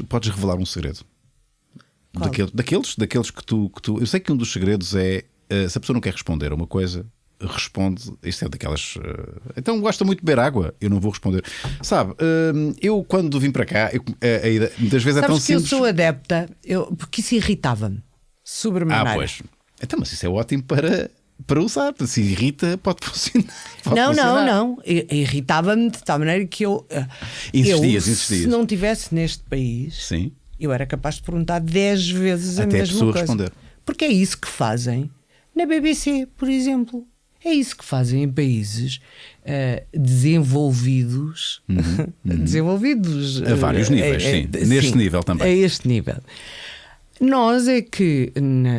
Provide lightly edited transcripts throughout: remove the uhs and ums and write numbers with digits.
podes revelar um segredo. Qual? Daqueles que tu. Eu sei que um dos segredos é se a pessoa não quer responder a uma coisa, responde. Isto é daquelas. Então gosta muito de beber água, eu não vou responder. Sabe, eu quando vim para cá, muitas vezes é tão Sabes que simples. eu sou adepta, porque isso irritava-me sobremaneira. Pois. Então, mas isso é ótimo para usar. Se irrita, pode funcionar. Não. Irritava-me de tal maneira que eu. Insistias. Se não estivesse neste país, Sim. eu era capaz de perguntar 10 vezes Até a a mesma pessoa coisa. responder. Porque é isso que fazem na BBC, por exemplo. É isso que fazem em países desenvolvidos. Desenvolvidos. A vários níveis, sim. Neste nível também. A este nível. Nós é que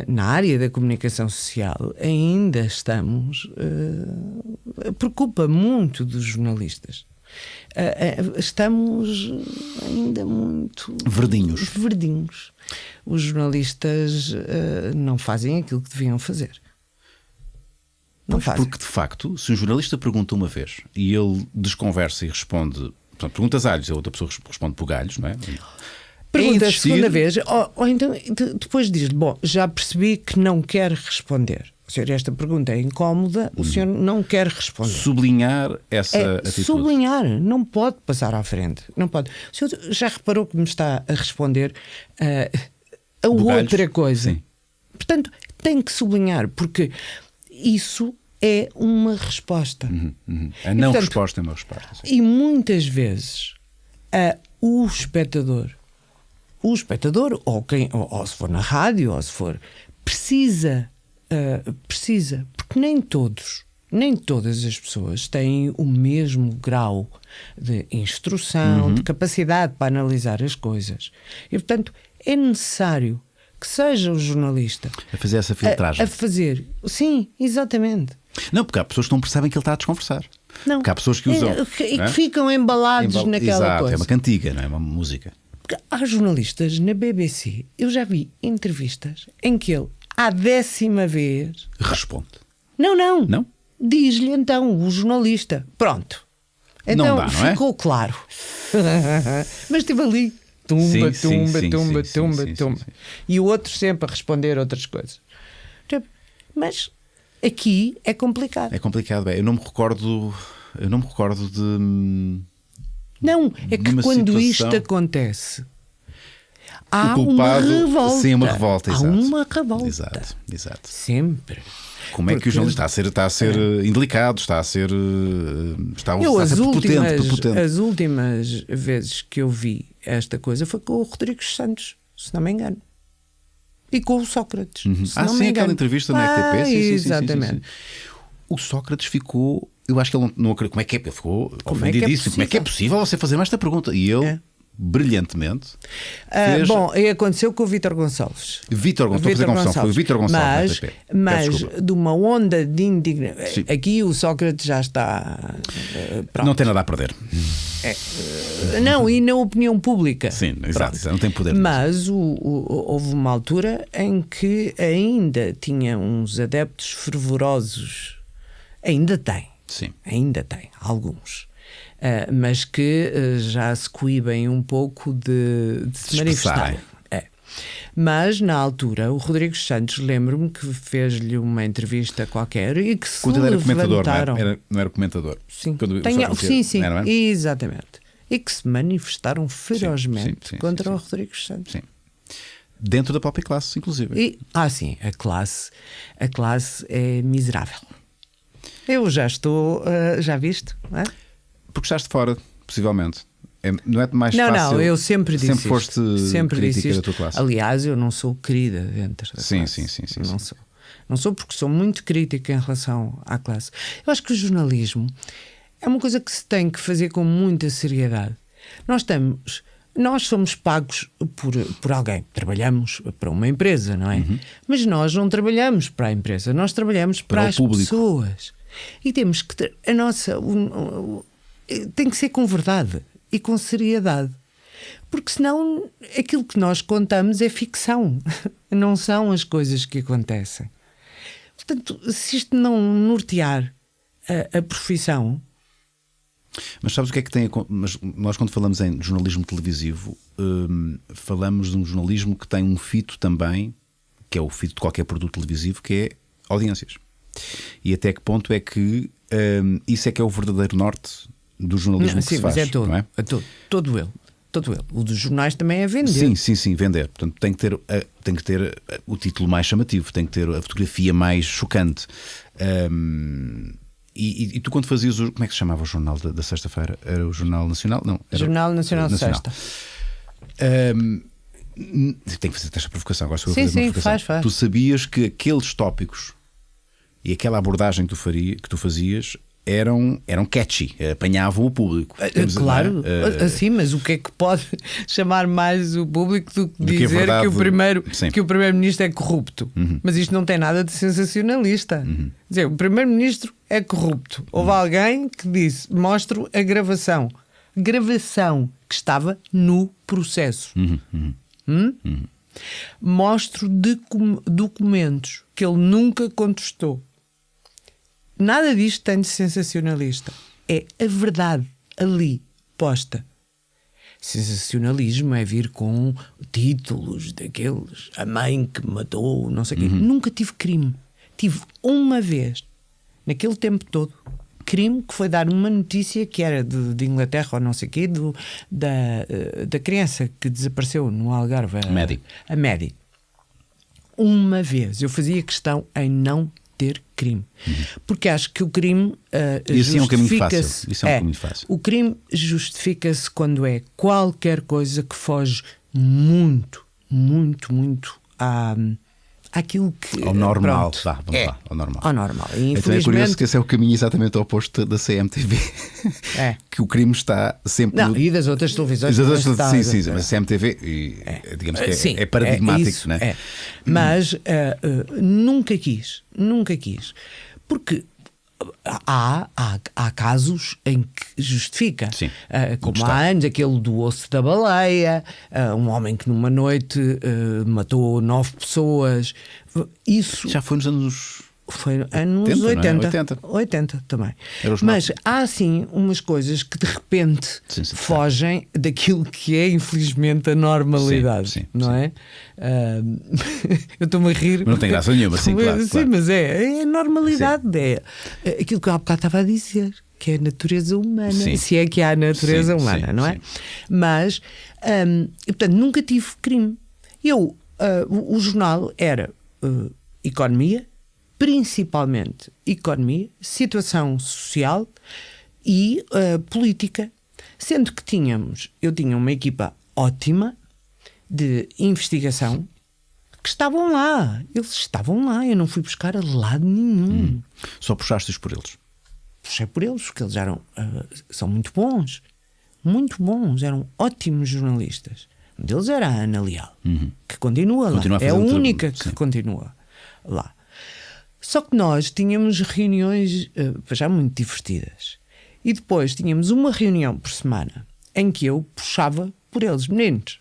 na área da comunicação social ainda estamos. Preocupa muito dos jornalistas. Estamos ainda muito verdinhos. Os jornalistas não fazem aquilo que deviam fazer. Não fazem. Porque de facto, se um jornalista pergunta uma vez e ele desconversa e responde, portanto, perguntas alhos, a outra pessoa responde por galhos, não é? Pergunta a segunda vez, ou então depois diz-lhe: bom, já percebi que não quer responder. O senhor, esta pergunta é incómoda, o senhor não quer responder. Sublinhar essa atitude. Sublinhar, não pode passar à frente. Não pode. O senhor já reparou que me está a responder a outra coisa? Sim. Portanto, tem que sublinhar, porque isso é uma resposta. A não resposta é uma resposta. Sim. E muitas vezes o espectador, ou se for na rádio, ou se for, precisa, porque nem todas as pessoas têm o mesmo grau de instrução, de capacidade para analisar as coisas. E, portanto, é necessário que seja o jornalista A fazer essa filtragem. a fazer. Sim, exatamente. Não, porque há pessoas que não percebem que ele está a desconversar. Não. Porque há pessoas que usam. E que ficam embalados naquela Exato, coisa. é uma cantiga, não é uma música. Porque há jornalistas na BBC, eu já vi entrevistas em que ele, à 10ª vez... Responde. Não. Não? Diz-lhe então o jornalista. Pronto. Então Não dá, não é? ficou claro. Mas estive ali. Tumba. E o outro sempre a responder outras coisas. Mas aqui é complicado. É complicado. Eu não me recordo de. Não, é que numa quando situação... isto acontece, há o culpado, uma revolta. Sim, uma revolta. Há Exato. uma revolta. Exato. Sempre. Como é que o jornalista está a ser indelicado, está a ser prepotente. As últimas vezes que eu vi esta coisa foi com o Rodrigues Santos, se não me engano. E com o Sócrates. Se não me engano. Aquela entrevista na RTP. Exatamente. Sim. O Sócrates ficou. Eu acho que ele não acredita. Como é que é? Ele ficou ofendidíssimo. Como é que é possível você fazer esta pergunta? E ele, brilhantemente. Fez... Bom, e aconteceu com o Vítor Gonçalves. Foi o Vítor Gonçalves. Mas de uma onda de indignação. Aqui o Sócrates já está. Pronto. Não tem nada a perder. Não, e na opinião pública. Sim, exato. Não tem poder. Mas houve uma altura em que ainda tinha uns adeptos fervorosos. Ainda tem. Sim. Ainda tem, alguns. Mas que já se coíbem um pouco de se manifestar. Mas na altura o Rodrigues Santos, lembro-me que fez-lhe uma entrevista qualquer e que se quando ele era levantaram. comentador, não era comentador. Sim, sim, não é? Exatamente. E que se manifestaram ferozmente contra o Rodrigues Santos. Sim. Dentro da própria classe, inclusive. Sim, a classe é miserável. Eu já estou, já viste, não é? Porque estás de fora, possivelmente. Não é mais fácil. Não, eu sempre disse sempre foste crítica disse da tua classe. Aliás, eu não sou querida dentro da classe. Sim. Não sou porque sou muito crítica em relação à classe. Eu acho que o jornalismo é uma coisa que se tem que fazer com muita seriedade. Nós somos pagos por alguém. Trabalhamos para uma empresa, não é? Mas nós não trabalhamos para a empresa. Nós trabalhamos para as pessoas. E temos que ter tem que ser com verdade e com seriedade, porque senão aquilo que nós contamos é ficção, não são as coisas que acontecem. Portanto, se isto não nortear a profissão, Mas sabes o que é que tem? Mas nós, quando falamos em jornalismo televisivo, falamos de um jornalismo que tem um fito também, que é o fito de qualquer produto televisivo, que é audiências. E até que ponto é que isso é que é o verdadeiro norte do jornalismo que se faz? Mas é todo, não é? Todo ele. O dos jornais também é vender. Sim, vender. Portanto, tem que ter o título mais chamativo, tem que ter a fotografia mais chocante. E tu, quando fazias como é que se chamava o jornal da sexta-feira? Era o Jornal Nacional? Não, era Jornal Nacional de Sexta. Tem que fazer esta provocação. Agora, sim, faz. Tu sabias que aqueles tópicos e aquela abordagem que tu fazias eram catchy, apanhavam o público. Claro, assim, mas o que é que pode chamar mais o público do que dizer verdade, que o primeiro-ministro é corrupto? Mas isto não tem nada de sensacionalista. Quer dizer, o primeiro-ministro é corrupto. Houve alguém que disse: mostro a gravação que estava no processo. Mostro documentos que ele nunca contestou. Nada disto tem de sensacionalista. É a verdade ali posta. Sensacionalismo é vir com títulos daqueles, a mãe que matou, não sei o quê. Nunca tive crime. Tive uma vez, naquele tempo todo, crime, que foi dar uma notícia que era de Inglaterra ou não sei o quê, da criança que desapareceu no Algarve. A Maddie. Uma vez. Eu fazia questão em não ter crime. Porque acho que o crime isso é um caminho fácil. Isso é um caminho fácil. O crime justifica-se quando é qualquer coisa que foge muito àquilo que... Ao normal. Vamos lá, ao normal. Ao normal. E, então é curioso que esse é o caminho exatamente oposto da CMTV. Que o crime está sempre... Não, e das outras televisões. Sim, mas a CMTV digamos que é paradigmático, não é? Mas nunca quis. Porque há casos em que justifica. Como há anos, aquele do osso da baleia, um homem que numa noite matou 9 pessoas. Isso já foi nos anos... Foi anos 80. 80 também. Mas há assim umas coisas que de repente fogem daquilo que é, infelizmente, a normalidade. Não é? Eu estou-me a rir. Mas não tem graça nenhuma, sim, claro. Sim, mas é a normalidade. É aquilo que eu há bocado estava a dizer, que é a natureza humana. Se é que há a natureza humana, não é? Mas, portanto, nunca tive crime. O jornal era economia, principalmente economia, situação social e política. Sendo que eu tinha uma equipa ótima de investigação que estavam lá. Eles estavam lá. Eu não fui buscar a lado nenhum. Só puxaste-os por eles? Puxei por eles, porque eles são muito bons. Muito bons. Eram ótimos jornalistas. Um deles era a Ana Leal, que continua lá. É a única que continua lá. Só que nós tínhamos reuniões já muito divertidas. E depois tínhamos uma reunião por semana em que eu puxava por eles. Meninos,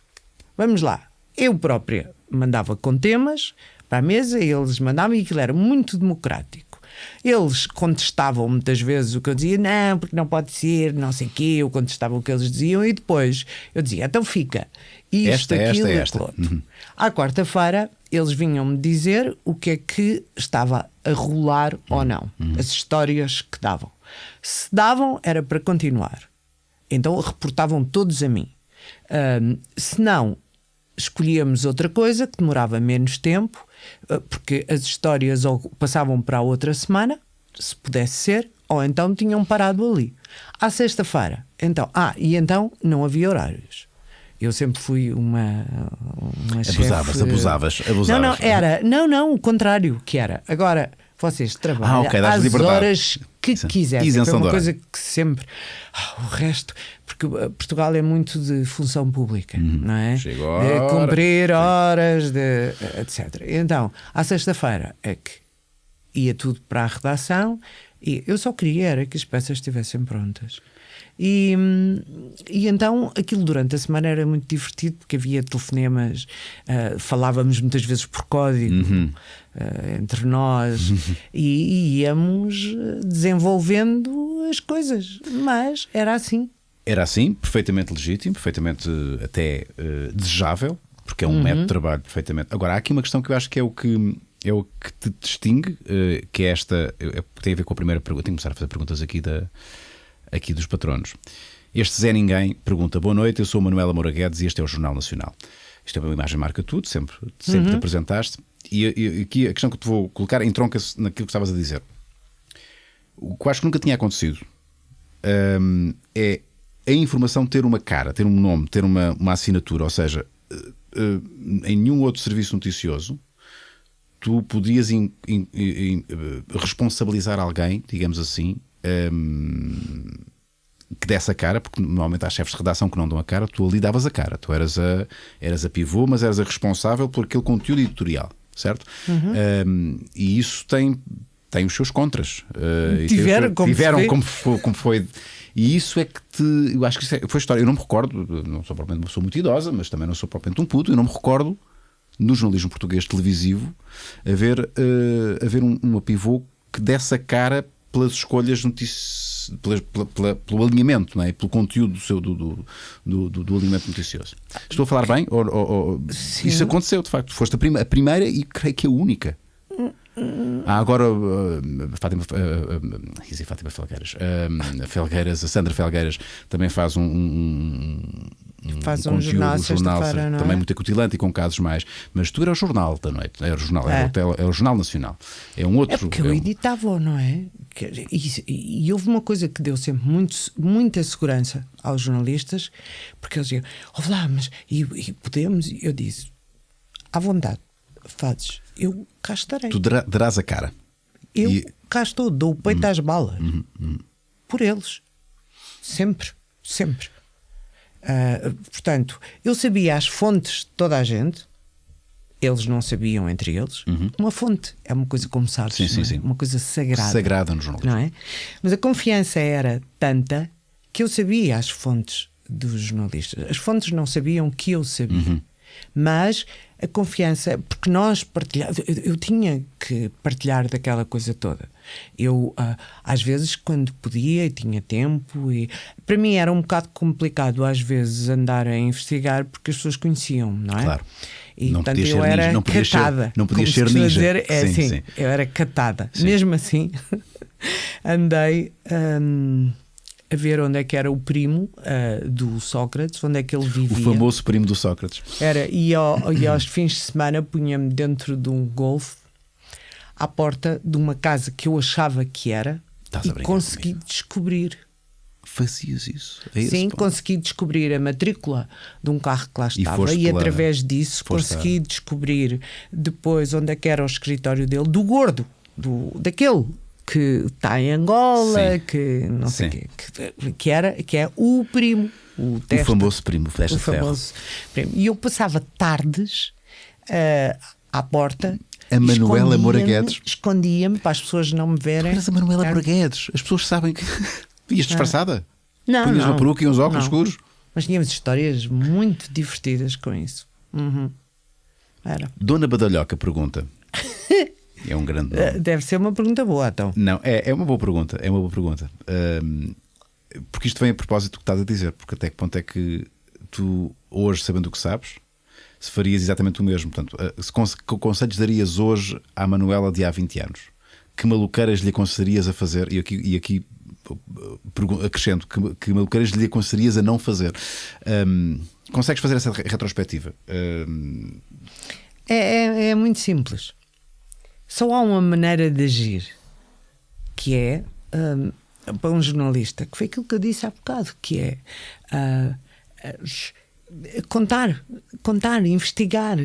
vamos lá. Eu própria mandava com temas para a mesa, eles mandavam, e aquilo era muito democrático. Eles contestavam muitas vezes o que eu dizia, não, porque não pode ser, não sei o quê. Eu contestava o que eles diziam e depois eu dizia, então fica. Esta. À quarta-feira eles vinham-me dizer o que é que estava a rolar ou não. As histórias que davam. Se davam, era para continuar. Então reportavam todos a mim. Se não, escolhíamos outra coisa que demorava menos tempo, porque as histórias ou passavam para a outra semana, se pudesse ser, ou então tinham parado ali. À sexta-feira, então não havia horários. Eu sempre fui uma Abusavas. Não, o contrário, que era. Agora, vocês trabalham às horas que quiserem. Foi uma coisa que sempre... o resto... Porque Portugal é muito de função pública, não é? De cumprir horas, etc. Então, à sexta-feira é que ia tudo para a redação e eu só queria era que as peças estivessem prontas. E então aquilo durante a semana era muito divertido, porque havia telefonemas, falávamos muitas vezes por código entre nós e íamos desenvolvendo as coisas, mas era assim. Era assim, perfeitamente legítimo, perfeitamente até desejável, porque é um método de trabalho perfeitamente. Agora, há aqui uma questão que eu acho que é o que te distingue, que é esta, tem a ver com a primeira pergunta. Tenho que começar a fazer perguntas aqui dos patronos. Este Zé Ninguém pergunta: boa noite, eu sou Manuela Moura Guedes e este é o Jornal Nacional. Isto é uma imagem marca tudo, sempre te apresentaste. E aqui a questão que te vou colocar entronca-se naquilo que estavas a dizer. O que eu acho que nunca tinha acontecido é a informação ter uma cara, ter um nome, ter uma assinatura. Ou seja, em nenhum outro serviço noticioso tu podias responsabilizar alguém, digamos assim, que desse a cara, porque normalmente há chefes de redação que não dão a cara, tu ali davas a cara, tu eras a pivô, mas eras a responsável por aquele conteúdo editorial, certo? E isso tem os seus contras. Tiveram como foi. E isso é que eu acho que foi história. Eu não me recordo, não sou propriamente uma pessoa muito idosa, mas também não sou propriamente um puto, eu não me recordo no jornalismo português televisivo haver uma pivô que desse a cara pelas escolhas pelo alinhamento, não é? Pelo conteúdo do alinhamento noticioso. Estou a falar bem? Isso aconteceu, de facto. Foste a primeira e creio que a única. Agora a Sandra Felgueiras também faz um jornal também muito acutilante e com casos mais. Mas tu era o jornal da noite, era o Jornal Nacional. É um outro. É porque eu editava, não é? E houve uma coisa que deu sempre muita segurança aos jornalistas, porque eles diziam: ouve lá, mas e podemos? Eu disse: à vontade, fazes. Eu cá estarei. Tu darás a cara. Eu cá estou, dou o peito às balas. Por eles. Sempre. Portanto, eu sabia as fontes de toda a gente. Eles não sabiam entre eles. Uma fonte é uma coisa, como sabes, sim. uma coisa sagrada. Sagrada no jornalismo. Não é? Mas a confiança era tanta que eu sabia as fontes dos jornalistas. As fontes não sabiam que eu sabia. Mas a confiança, porque nós partilhávamos, eu tinha que partilhar daquela coisa toda. Eu, às vezes, quando podia e tinha tempo, e para mim era um bocado complicado, às vezes, andar a investigar porque as pessoas conheciam, não é? Claro. E não portanto eu era catada. Não podias ser ninja. Dizer, sim, eu era catada. Sim. Mesmo assim, andei a ver onde é que era o primo do Sócrates, onde é que ele vivia. O famoso primo do Sócrates. Era, e aos fins de semana punha-me dentro de um Golf à porta de uma casa que eu achava que era. Estás a brincar consegui comigo? Descobrir. Fazias isso? Sim, consegui descobrir a matrícula de um carro que lá estava e através disso consegui descobrir depois onde é que era o escritório dele, do gordo, daquele que está em Angola, sim, que não sei o quê, que é o primo, o famoso primo, Testa de Ferro. Primo. E eu passava tardes à porta. A Manuela Moura Guedes. Escondia-me para as pessoas não me verem. Mas a Manuela Moura Guedes, as pessoas sabem que ias disfarçada. Não, punhas uma peruca e uns óculos escuros. Mas tínhamos histórias muito divertidas com isso. Era. Dona Badalhoca pergunta. É um grande nome. Deve ser uma pergunta boa, então. Não, é uma boa pergunta. É uma boa pergunta. Porque isto vem a propósito do que estás a dizer. Porque até que ponto é que tu, hoje, sabendo o que sabes, se farias exatamente o mesmo? Portanto, que conselhos darias hoje à Manuela de há 20 anos? Que maluqueiras lhe aconselharias a fazer? E aqui acrescento, que maluqueiras lhe aconselharias a não fazer? Consegues fazer essa retrospectiva? É muito simples. Só há uma maneira de agir, que é para um jornalista, que foi aquilo que eu disse há bocado, que é contar, investigar,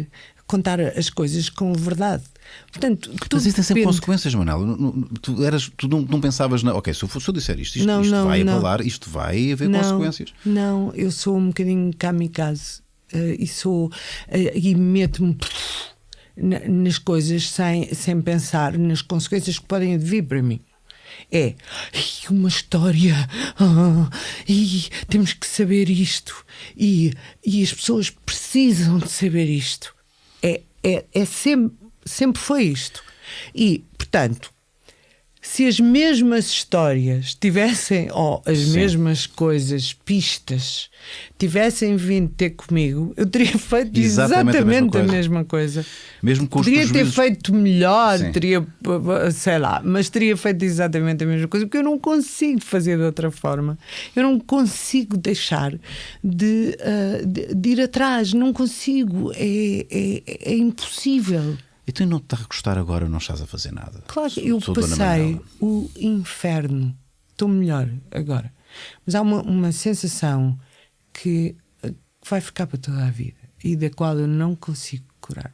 contar as coisas com verdade. Portanto, mas isso tem sempre consequências, Manuel. Tu não pensavas ok, se eu disser isto vai abalar, isto vai haver consequências. Não, eu sou um bocadinho kamikaze e meto-me nas coisas sem pensar nas consequências que podem vir para mim. É uma história, e temos que saber isto, e as pessoas precisam de saber isto. Sempre foi isto. E, portanto, se as mesmas histórias tivessem, ou as mesmas coisas, pistas, tivessem vindo ter comigo, eu teria feito exatamente a mesma coisa. Mesmo com os Podia ter feito melhor, Sim. teria, sei lá, mas teria feito exatamente a mesma coisa, porque eu não consigo fazer de outra forma. Eu não consigo deixar de ir atrás, não consigo, é impossível. Então não te está a gostar agora, não estás a fazer nada. Claro, eu passei o inferno. Estou melhor agora. Mas há uma sensação que vai ficar para toda a vida e da qual eu não consigo curar.